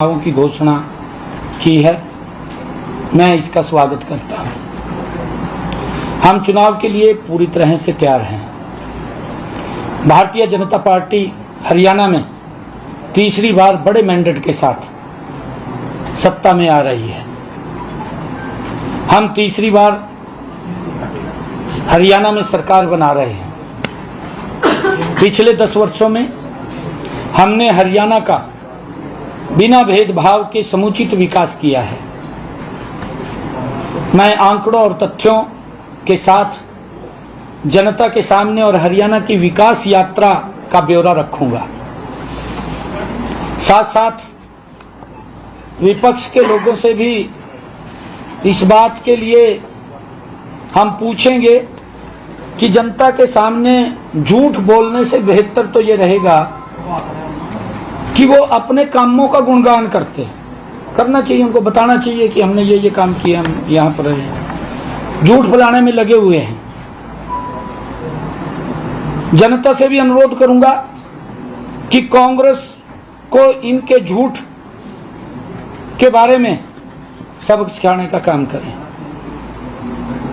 की घोषणा की है, मैं इसका स्वागत करता हूं। हम चुनाव के लिए पूरी तरह से तैयार हैं। भारतीय जनता पार्टी हरियाणा में तीसरी बार बड़े मैंडेट के साथ सत्ता में आ रही है। हम तीसरी बार हरियाणा में सरकार बना रहे हैं। पिछले 10 वर्षों में हमने हरियाणा का बिना भेदभाव के समुचित विकास किया है। मैं आंकड़ों और तथ्यों के साथ जनता के सामने और हरियाणा की विकास यात्रा का ब्यौरा रखूंगा। साथ साथ विपक्ष के लोगों से भी इस बात के लिए हम पूछेंगे कि जनता के सामने झूठ बोलने से बेहतर तो ये रहेगा कि वो अपने कामों का गुणगान करना चाहिए। उनको बताना चाहिए कि हमने ये काम किया, हम यहाँ पर रहे। झूठ फैलाने में लगे हुए हैं। जनता से भी अनुरोध करूंगा कि कांग्रेस को इनके झूठ के बारे में सबक सिखाने का काम करें।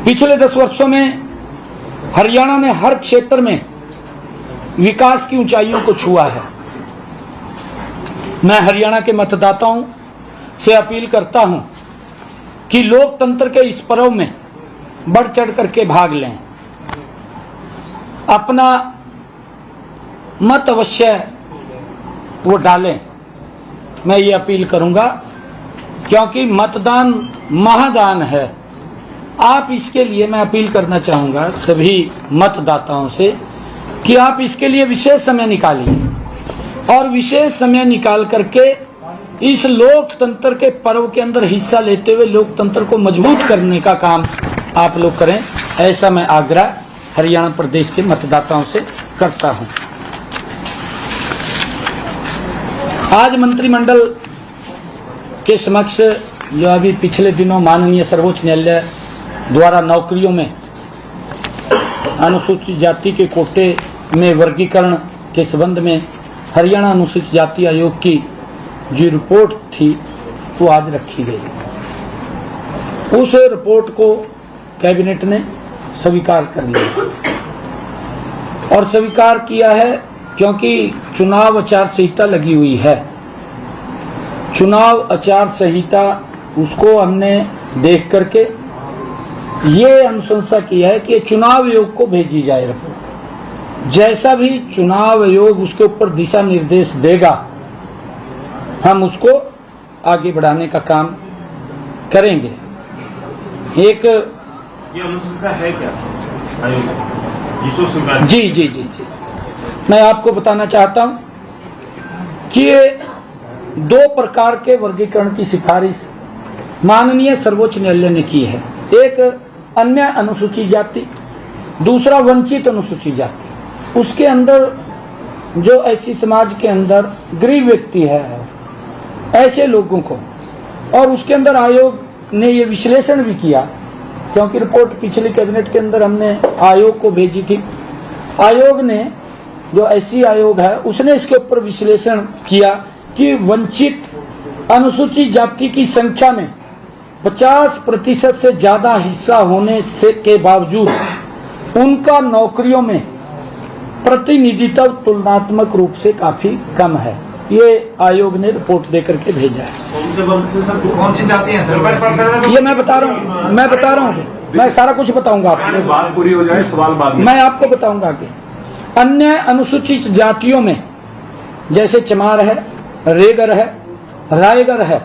पिछले 10 वर्षों में हरियाणा ने हर क्षेत्र में विकास की ऊंचाइयों को छुआ है। मैं हरियाणा के मतदाताओं से अपील करता हूं कि लोकतंत्र के इस पर्व में बढ़ चढ़ करके भाग लें। अपना मत अवश्य वो डालें। मैं ये अपील करूंगा क्योंकि मतदान महादान है। आप इसके लिए मैं अपील करना चाहूंगा सभी मतदाताओं से कि आप इसके लिए विशेष समय निकालिए और विशेष समय निकाल करके इस लोकतंत्र के पर्व के अंदर हिस्सा लेते हुए लोकतंत्र को मजबूत करने का काम आप लोग करें। ऐसा मैं आग्रह हरियाणा प्रदेश के मतदाताओं से करता हूं। आज मंत्रिमंडल के समक्ष जो अभी पिछले दिनों माननीय सर्वोच्च न्यायालय द्वारा नौकरियों में अनुसूचित जाति के कोटे में वर्गीकरण के संबंध में हरियाणा अनुसूचित जाति आयोग की जो रिपोर्ट थी वो आज रखी गई। उस रिपोर्ट को कैबिनेट ने स्वीकार कर लिया और स्वीकार किया है क्योंकि चुनाव आचार संहिता लगी हुई है। चुनाव आचार संहिता उसको हमने देख करके ये अनुशंसा किया है कि चुनाव आयोग को भेजी जाए रिपोर्ट। जैसा भी चुनाव आयोग उसके ऊपर दिशा निर्देश देगा हम उसको आगे बढ़ाने का काम करेंगे। एक ये अनुशंसा है क्या आयोग? जी मैं आपको बताना चाहता हूं कि ये 2 प्रकार के वर्गीकरण की सिफारिश माननीय सर्वोच्च न्यायालय ने की है। एक अन्य अनुसूचित जाति, दूसरा वंचित अनुसूचित जाति। उसके अंदर जो ऐसी समाज के अंदर गरीब व्यक्ति है ऐसे लोगों को, और उसके अंदर आयोग ने ये विश्लेषण भी किया क्योंकि रिपोर्ट पिछले कैबिनेट के अंदर हमने आयोग को भेजी थी। आयोग ने जो ऐसी आयोग है उसने इसके ऊपर विश्लेषण किया कि वंचित अनुसूचित जाति की संख्या में 50% से ज्यादा हिस्सा होने से के बावजूद उनका नौकरियों में प्रतिनिधित्व तुलनात्मक रूप से काफी कम है। ये आयोग ने रिपोर्ट देकर के भेजा है। कौन सी जाति है सर? ये मैं बता रहा हूँ मैं सारा कुछ बताऊंगा आपको। बात पूरी हो जाए सवाल बाद में मैं आपको बताऊंगा कि अन्य अनुसूचित जातियों में जैसे चमार है, रेगर है, रायगर है,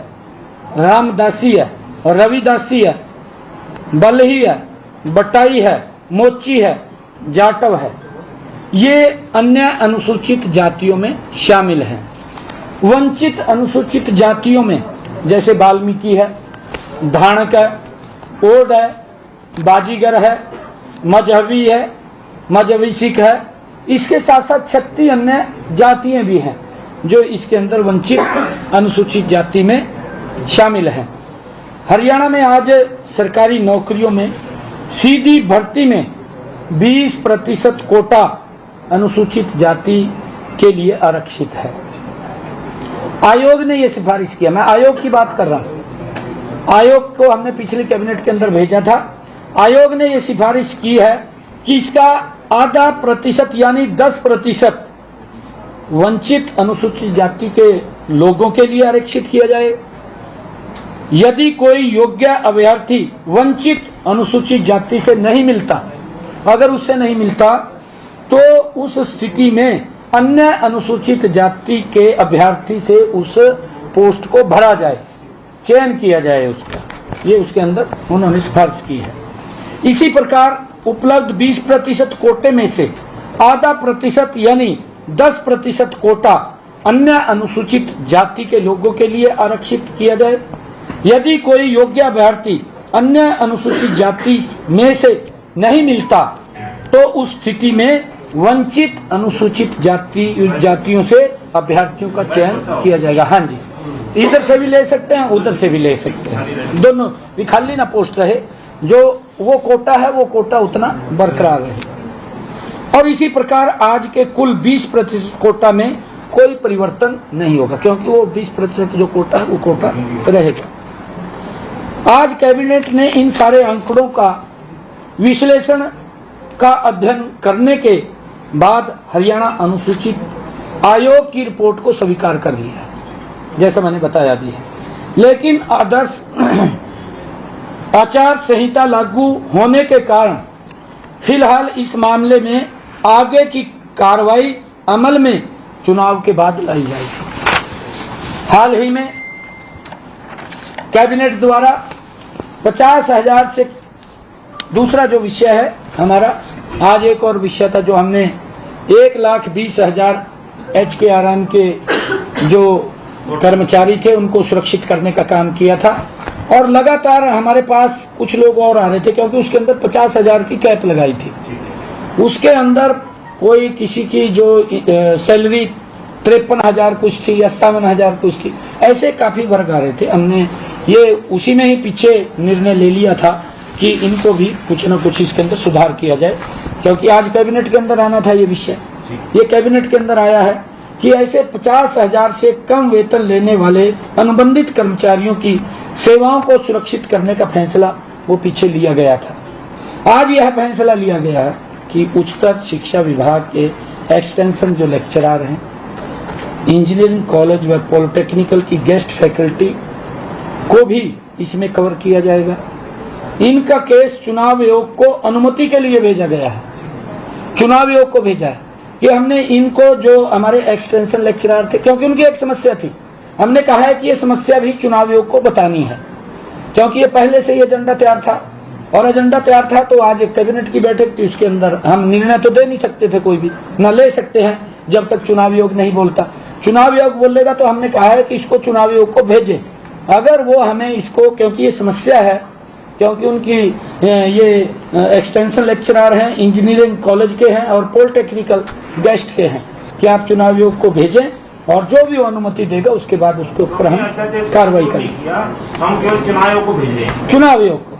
रामदासी है, रविदासी है, बलही है, बटाई है, मोची है, जाटव है, ये अन्य अनुसूचित जातियों में शामिल हैं। वंचित अनुसूचित जातियों में जैसे वाल्मीकि है, धाणक है, ओड है, बाजीगर है, मजहबी है, मजहबी सिख है। इसके साथ साथ 36 अन्य जातियां भी हैं जो इसके अंदर वंचित अनुसूचित जाति में शामिल हैं। हरियाणा में आज सरकारी नौकरियों में सीधी भर्ती में 20% कोटा अनुसूचित जाति के लिए आरक्षित है। आयोग ने ये सिफारिश किया, मैं आयोग की बात कर रहा हूं। आयोग को हमने पिछले कैबिनेट के अंदर भेजा था। आयोग ने ये सिफारिश की है कि इसका आधा प्रतिशत यानी 10% वंचित अनुसूचित जाति के लोगों के लिए आरक्षित किया जाए। यदि कोई योग्य अभ्यर्थी वंचित अनुसूचित जाति से नहीं मिलता, अगर उससे नहीं मिलता, तो उस स्थिति में अन्य अनुसूचित जाति के अभ्यर्थी से उस पोस्ट को भरा जाए, चयन किया जाए उसका। ये उसके अंदर उन्होंने सिफारिश की है। इसी प्रकार उपलब्ध 20% कोटे में से आधा प्रतिशत यानी 10% कोटा अन्य अनुसूचित जाति के लोगों के लिए आरक्षित किया जाए। यदि कोई योग्य अभ्यर्थी अन्य अनुसूचित जाति में से नहीं मिलता, तो उस स्थिति में वंचित अनुसूचित जातियों से अभ्यर्थियों का चयन किया जाएगा। हाँ जी, इधर से भी ले सकते हैं, उधर से भी ले सकते हैं, दोनों भी, खाली ना पोस्ट रहे, जो वो कोटा है वो कोटा उतना बरकरार रहे। और इसी प्रकार आज के कुल 20% कोटा में कोई परिवर्तन नहीं होगा, क्योंकि वो 20% जो कोटा है वो कोटा रहेगा। आज कैबिनेट ने इन सारे आंकड़ों का विश्लेषण का अध्ययन करने के बाद हरियाणा अनुसूचित आयोग की रिपोर्ट को स्वीकार कर लिया है, जैसा मैंने बताया भी है। लेकिन आदर्श आचार संहिता लागू होने के कारण फिलहाल इस मामले में आगे की कार्रवाई अमल में चुनाव के बाद लाई जाएगी। हाल ही में कैबिनेट द्वारा 50,000 से, दूसरा जो विषय है हमारा, आज एक और विषय था जो हमने 1,20,000 HKRM के जो कर्मचारी थे उनको सुरक्षित करने का काम किया था। और लगातार हमारे पास कुछ लोग और आ रहे थे, क्योंकि उसके अंदर 50,000 की कैप लगाई थी। उसके अंदर कोई किसी की जो सैलरी 53,000 कुछ थी या 57,000 कुछ थी, ऐसे काफी वर्ग आ रहे थे। हमने ये उसी में ही पीछे निर्णय ले लिया था कि इनको भी कुछ न कुछ इसके अंदर सुधार किया जाए, क्योंकि आज कैबिनेट के अंदर आना था ये विषय। ये कैबिनेट के अंदर आया है कि ऐसे 50,000 से कम वेतन लेने वाले अनुबंधित कर्मचारियों की सेवाओं को सुरक्षित करने का फैसला वो पीछे लिया गया था। आज यह फैसला लिया गया है कि उच्चतर शिक्षा विभाग के एक्सटेंशन जो लेक्चरर हैं, इंजीनियरिंग कॉलेज व पॉलिटेक्निकल की गेस्ट फैकल्टी को भी इसमें कवर किया जाएगा। इनका केस चुनाव आयोग को अनुमति के लिए भेजा गया है, चुनाव आयोग को भेजा है कि हमने इनको, जो हमारे एक्सटेंशन लेक्चरर थे, क्योंकि उनकी एक समस्या थी, हमने कहा है कि ये समस्या भी चुनाव आयोग को बतानी है, क्योंकि ये पहले से ही एजेंडा तैयार था। और एजेंडा तैयार था तो आज एक कैबिनेट की बैठक थी, उसके अंदर हम निर्णय तो दे नहीं सकते थे, कोई भी न ले सकते हैं जब तक चुनाव आयोग नहीं बोलता। चुनाव आयोग बोलेगा तो हमने कहा है कि इसको चुनाव आयोग को भेजें। अगर वो हमें इसको, क्योंकि ये समस्या है, क्योंकि उनकी ये एक्सटेंशन लेक्चरर हैं, इंजीनियरिंग कॉलेज के हैं और पॉलिटेक्निकल गेस्ट के हैं, कि आप चुनाव आयोग को भेजें और जो भी अनुमति देगा उसके बाद उसके ऊपर हम कार्रवाई करेंगे। हम केवल चुनाव आयोग को भेज रहे हैं, चुनाव आयोग को।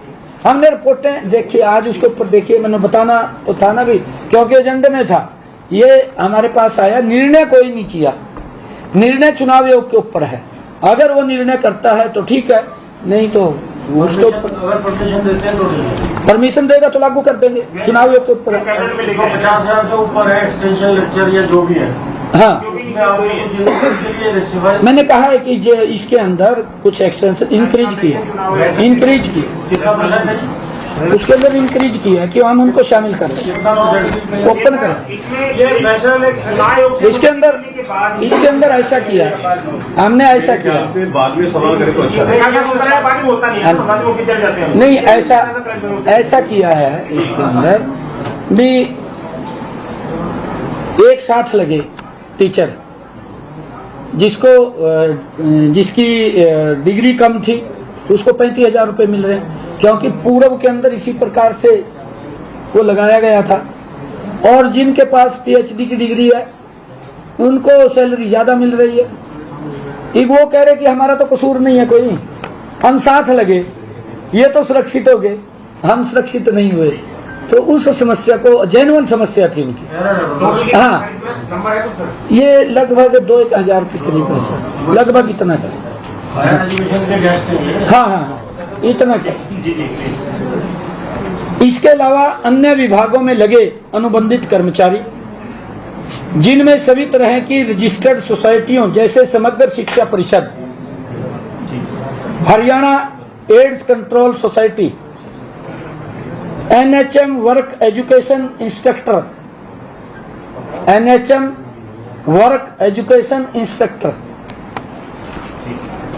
हमने रिपोर्टें देखी, आज उसके ऊपर देखिए, मैंने बताना तो था ना भी, क्योंकि एजेंडे में था, ये हमारे पास आया, निर्णय कोई नहीं किया, निर्णय चुनाव आयोग के ऊपर है। अगर वो निर्णय करता है तो ठीक है, नहीं तो उसके ऊपर परमिशन देगा तो लागू कर देंगे, चुनाव आयोग के ऊपर है। 50,000 से ऊपर है एक्सटेंशन लेक्चर या जो भी है, हाँ, मैंने कहा है कि जो इसके अंदर कुछ एक्सटेंशन इंक्रीज किया, कितना परसेंट है? उसके अंदर इंक्रीज किया कि हम उनको शामिल करें, ओपन करें। इसके अंदर ऐसा किया, हमने ऐसा किया, बाद में सवाल करें तो अच्छा नहीं, ऐसा किया है इसके अंदर भी, एक साथ लगे टीचर, जिसकी डिग्री कम थी तो उसको 35,000 रुपए मिल रहे हैं, क्योंकि पूर्व के अंदर इसी प्रकार से वो लगाया गया था। और जिनके पास PhD की डिग्री है उनको सैलरी ज्यादा मिल रही है। ये वो कह रहे कि हमारा तो कसूर नहीं है कोई, हम साथ लगे, ये तो सुरक्षित हो गए, हम सुरक्षित नहीं हुए। तो उस समस्या को जेन्युइन समस्या थी उनकी। हाँ, नंबर है तो सर ये लगभग 2-1 हजार के करीब है सर, लगभग इतना का। हायर एजुकेशन के गेस्ट हैं। हाँ हाँ हाँ, इतना का। जी जी इसके अलावा अन्य विभागों में लगे अनुबंधित कर्मचारी जिनमें सभी तरह की रजिस्टर्ड सोसाइटियों जैसे Samagra Shiksha Parishad, Haryana AIDS control society, NHM work education instructor, NHM work education instructor,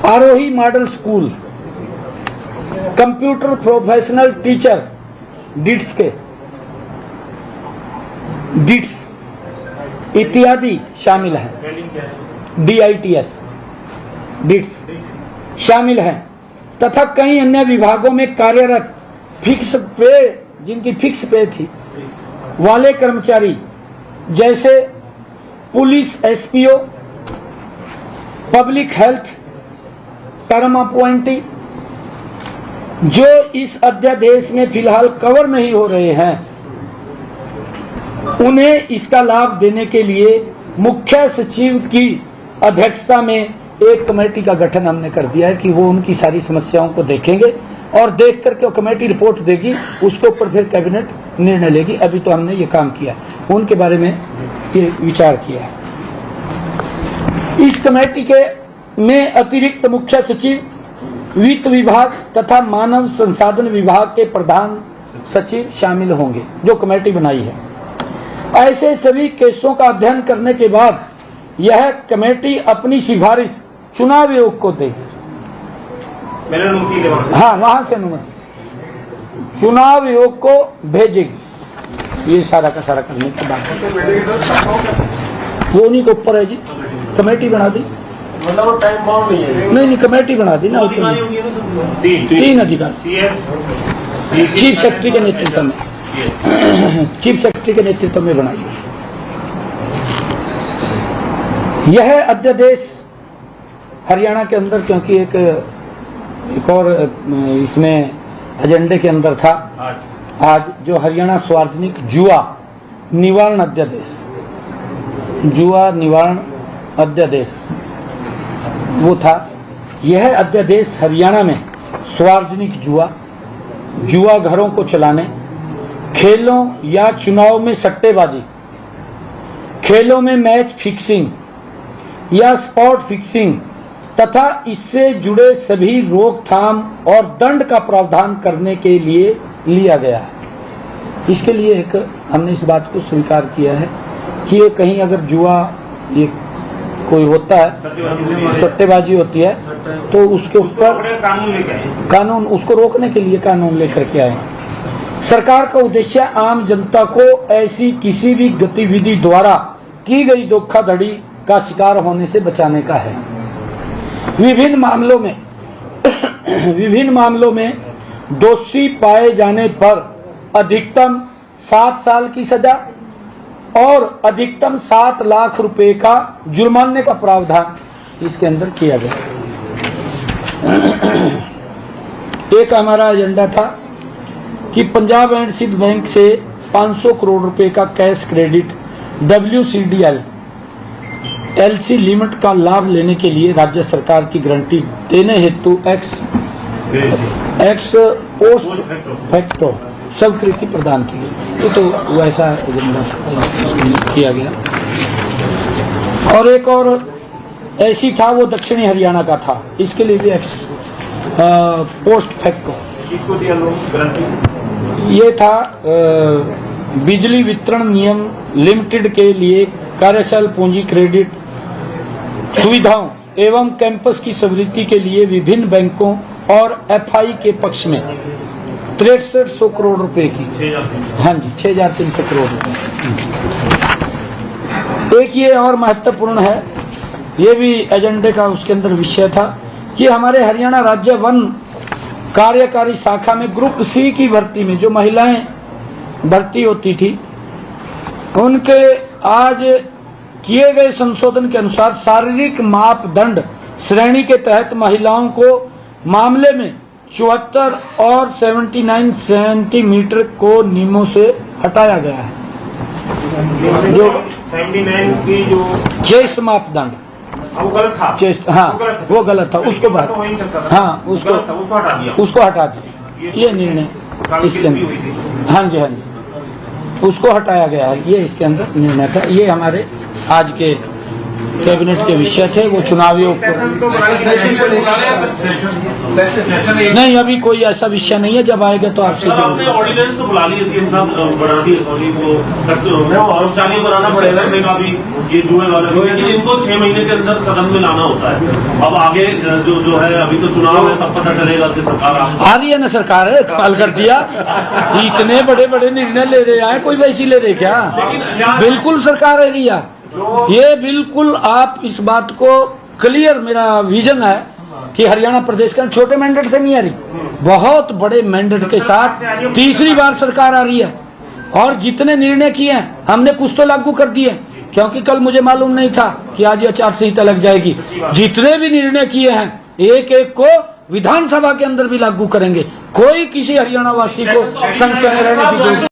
Aarohi model school, computer professional teacher डिट्स के डिट्स इत्यादि शामिल हैं। स्पेलिंग क्या है? DITS डिट्स शामिल हैं तथा कई अन्य विभागों में कार्यरत फिक्स पे, जिनकी फिक्स पे थी, वाले कर्मचारी जैसे police SPO, public health term appointee, जो इस अध्यादेश में फिलहाल कवर नहीं हो रहे हैं, उन्हें इसका लाभ देने के लिए मुख्य सचिव की अध्यक्षता में एक कमेटी का गठन हमने कर दिया है कि वो उनकी सारी समस्याओं को देखेंगे और देख करके वो कमेटी रिपोर्ट देगी, उसके ऊपर फिर कैबिनेट निर्णय लेगी। अभी तो हमने ये काम किया, उनके बारे में ये विचार किया है। इस कमेटी के में अतिरिक्त मुख्य सचिव, वित्त विभाग तथा मानव संसाधन विभाग के प्रधान सचिव शामिल होंगे, जो कमेटी बनाई है। ऐसे सभी केसों का अध्ययन करने के बाद यह कमेटी अपनी सिफारिश चुनाव आयोग को देगी। मेरे अनुमति ले वहाँ से। हाँ, वहां से अनुमति चुनाव आयोग को भेजेगी। ये सारा का सारा करने के बाद वो उन्हीं के ऊपर है जी, कमेटी बना दी। मतलब टाइम बाउंड नहीं है। नहीं, कमेटी बना दी ना। दो अधिकारी होंगे ना सर? तीन अधिकारी CS चीफ सेक्रेटरी के नेतृत्व में, चीफ सेक्रेटरी के नेतृत्व में बनाई। यह अध्यादेश हरियाणा के अंदर, क्योंकि एक और इसमें एजेंडे के अंदर था आज जो हरियाणा सार्वजनिक जुआ निवारण अध्यादेश, जुआ निवारण अध्यादेश वो था। यह अध्यादेश हरियाणा में सार्वजनिक जुआ घरों को चलाने, खेलों या चुनाव में सट्टेबाजी, खेलों में मैच फिक्सिंग या स्पॉट फिक्सिंग तथा इससे जुड़े सभी रोकथाम और दंड का प्रावधान करने के लिए लिया गया है। इसके लिए एक हमने इस बात को स्वीकार किया है कि ये कहीं अगर जुआ ये कोई होता है, सट्टेबाजी होती है, तो उसके ऊपर कानून उसको रोकने के लिए कानून लेकर के आए। सरकार का उद्देश्य आम जनता को ऐसी किसी भी गतिविधि द्वारा की गई धोखाधड़ी का शिकार होने से बचाने का है। विभिन्न मामलों में दोषी पाए जाने पर अधिकतम 7 साल की सजा और अधिकतम 7 लाख रुपए का जुर्माने का प्रावधान इसके अंदर किया गया। एक हमारा एजेंडा था कि पंजाब एंड सिंध बैंक से 500 करोड़ रुपए का cash credit WCDL LC limit का लाभ लेने के लिए राज्य सरकार की गारंटी देने हेतु एक्स पोस्ट फैक्टो स्वीकृति प्रदान की गई। तो वैसा एजेंडा किया गया। और एक और ऐसी था, वो दक्षिणी हरियाणा का था, इसके लिए भी एक्स पोस्ट फैक्टो। किसको दिया लोग गारंटी? ये था बिजली वितरण निगम लिमिटेड के लिए कार्यशील पूंजी क्रेडिट सुविधाओं एवं कैंपस की स्वीकृति के लिए विभिन्न बैंकों और FI के पक्ष में 6300 करोड़ रुपए की, हाँ जी 6300 करोड़ रुपए। एक ये और महत्वपूर्ण है, ये भी एजेंडे का उसके अंदर विषय था कि हमारे हरियाणा राज्य वन कार्यकारी शाखा में ग्रुप C की भर्ती में जो महिलाएं भर्ती होती थी, उनके आज किए गए संशोधन के अनुसार शारीरिक मापदंड श्रेणी के तहत महिलाओं को मामले में 74 और 79 सेंटीमीटर को नीमों से हटाया गया है। जो 79 की जो चेस्ट मापदंड, वो गलत था। चेस्ट, हाँ वो गलत था, उसको बात, तो हो ही नहीं सकता था। हाँ उसको गलत था, उसको हटा दिया। उसको हटा दिया। ये निर्णय इसके हुई थी। अंदर, हाँ जी हाँ जी, उसको हटाया गया है। ये इसके अंदर निर्णय था। ये हमारे आज के कैबिनेट के विषय थे। वो चुनावी सेशन तो नहीं, अभी कोई ऐसा विषय नहीं है। जब आएगा तो आपसे सर, आपने ऑर्डिनेंस तो बुला ली है, सीएम साहब बना दिए, सॉरी वो औपचारिक बनाना पड़ेगा का भी, ये जुए वाले भी, लेकिन इनको 6 महीने के अंदर सदन में लाना होता है। अब आगे जो है, अभी तो चुनाव है, तब पता चलेगा कि सरकार आ रही है ना। सरकार है, कमाल कर दिया। इतने बड़े बड़े निर्णय ले रहे हैं, कोई वैसी ले रहे क्या? बिल्कुल सरकार है रिया। ये बिल्कुल आप इस बात को क्लियर, मेरा विजन है कि हरियाणा प्रदेश का छोटे मैंडेट से नहीं आ रही, बहुत बड़े मैंडेट के साथ तीसरी बार सरकार आ रही है। और जितने निर्णय किए हैं हमने कुछ तो लागू कर दिए, क्योंकि कल मुझे मालूम नहीं था कि आज ये आचार संहिता लग जाएगी। जितने भी निर्णय किए हैं एक एक को विधानसभा के अंदर भी लागू करेंगे। कोई किसी हरियाणा वासी को संसद में रहने की जरूरत